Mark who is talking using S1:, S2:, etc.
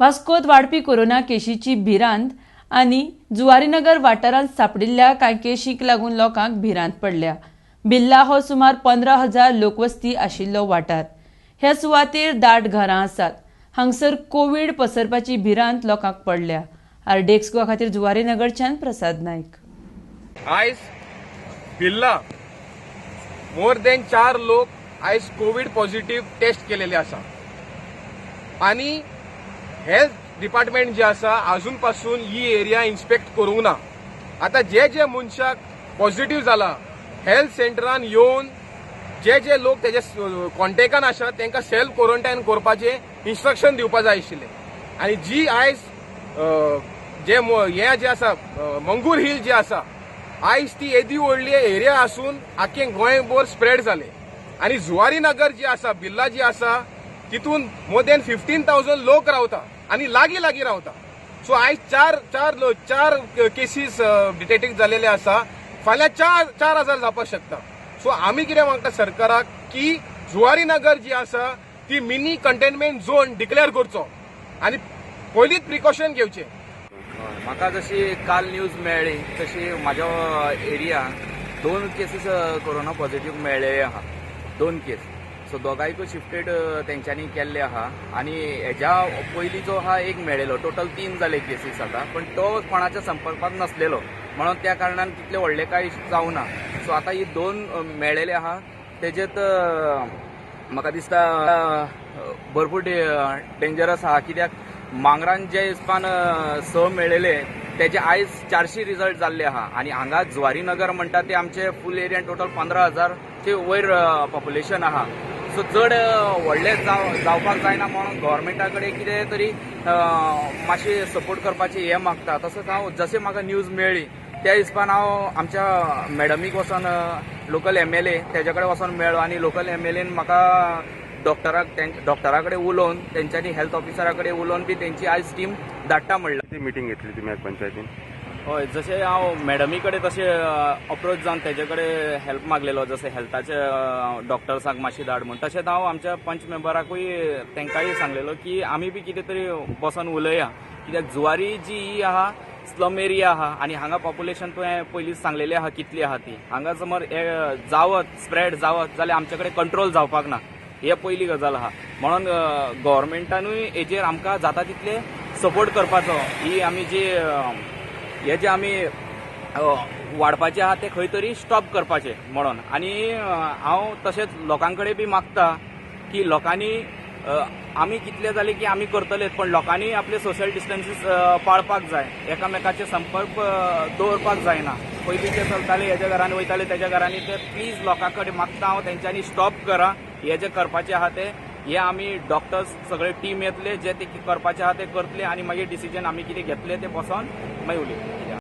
S1: वास्कोत वाडपी कोरोना केशीची भिरांत आनी जुवारीनगर वाठारांत सांपडिल्ल्या कांय केशींक लागून लोकांक भिरांत पडल्या। बिल्ला हो सुमार 15,000 लोकवस्ती आशिल्लो वाठार। ह्या सुवातेर दाट घरां आसात। हांगसर कोविड पसरपाची भिरांत लोकांक पडल्या। आरडेक्स गोवा खातीर जुवारीनगरच्यान प्रसाद नायक।
S2: आयज बिल्ला मोर देन 4 लोक आयज कोविड पॉझिटिव्ह टेस्ट केलेले आसा आणि हेल्थ डिपार्टमेंट जे आसा अजून पासून ही एरिया इन्स्पेक्ट करूंक ना। आता जे मनशाक पॉझिटिव्ह जाला हेल्थ सेंटरान येवन जे लोक तेजे कॉन्टॅक्टान आसात तांकां सेल्फ क्वॉरंटायन करपाचे इन्स्ट्रक्शन दिवपा जाय आशिल्ले। आणि जी आयज जे आसा मंगूर हिल जे आसा आयज ती येदी व्हडली एरिया आसून आख्खे गोंयभर स्प्रेड जाले। आणि जुवारीनगर जी आसा बिल्ला जी आसा तितून मोर देन 15,000 लोक रावता आणि लागीं रावता। सो आयज चार केसीस डिटेक्ट झालेले आसा। फाल्यां 4,000 जावपाक शकता। सो आमी कितें मागता सरकाराक की जुवारीनगर जी आसा ती मिनी कंटेनमेंट झोन डिक्लेअर करचो आणि पयलींच प्रिकॉशन घेवचे।
S3: म्हाका जशी काल न्यूज मेळ्ळी तशी म्हाज्या एरिया 2 केसीस कोरोना पॉझिटिव्ह मेळ्ळे आहा। 2 केस सो दोगांयकूय शिफ्टेड तेंच्यांनी केल्ले आहा आणि हेज्या पयलीं जो आहा एक मेळ्ळेलो। टोटल 3 जाले केसीस आता, पण तो कोणाच्या संपर्कात नसलेलो म्हणून त्या कारणान तितले व्हडले कांय जावना। सो आता ही 2 मेळ्ळेले आहा तेजेत म्हाका दिसता भरपूर डेंजरस आहा। कित्याक मांगरान जे हिसपान 6 मेळ्ळेले तेजे आयज 400 रिजल्ट जाल्ले आहा आणि हांगा जुवारीनगर म्हणटा ते आमचे फूल एरियान टोटल 15,000 चे वयर पॉप्युलेशन आहा। सो चड व्हडले जावपाक जायना म्हणून गव्हर्मेंटा कडेन कितें तरी मातशें सपोर्ट करपाची हे मागता। तसोच हांव जशें म्हाका न्यूज मेळ्ळी त्या हिसपान हांव आमच्या मॅडमीक वचोन लोकल MLA तेजे कडेन वचोन मेळ्ळो आणि लोकल MLAन म्हाका डॉक्टरा कडेन उलोवन तेंच्यांनी हेल्थ ऑफिसरा कडेन उलोवन बी तेंची आयज टीम धाडटा म्हणला।
S4: ती मिटींग घेतली तुमी आज पंचायतीन?
S3: हय, जशें हांव मॅडमी कडेन तशें अप्रोच जावन तेजे कडेन हेल्प मागलेलो, जशें हेल्थाचे डॉक्टर्सांक मातशी धाड म्हूण। तशेंच हांव आमच्या पंच मेंबराकूय तेंकांय सांगलेलो की आमी बी कितें तरी बसून उलया, कित्याक जुवारी जी ही आहा स्लम एरिया आहा आणि हांगा पॉप्युलेशन तुवें पयलींच सांगलेली आहा कितली आहा ती। हांगा समर स्प्रेड जावत जाल्यार आमचे कडेन कंट्रोल जावपाक ना, हे पयली गजाल आहा। म्हणून गव्हर्मेंटानूय हेजेर आमकां जाता तितले सपोर्ट करपाचो। ही आमी हे जे आमी वाडपाचे आहा ते खंय तरी स्टॉप करपाचे म्हणून। आणि हांव तशेंच लोकां कडेन बी मागता की लोकांनी आमी कितले जाले की आमी करतलेच, पण लोकांनी आपले सोशल डिस्टन्सीस पाळपाक जाय, एकामेकाचे संपर्क दवरपाक जायना। पयलीं ते चलताले हेज्या घरांनी वयताले तेज्या घरांनी, ते प्लीज लोकां कडेन मागता हांव तेंच्यांनी स्टॉप करा। हे जे करपाचे आहा ते हे आमी डॉक्टर्स सगळे टीम येतले, जे ते करपाचे आहा ते करतले आणि मागीर डिसिजन आमी कितें घेतले ते बसोन मागीर उलयतले।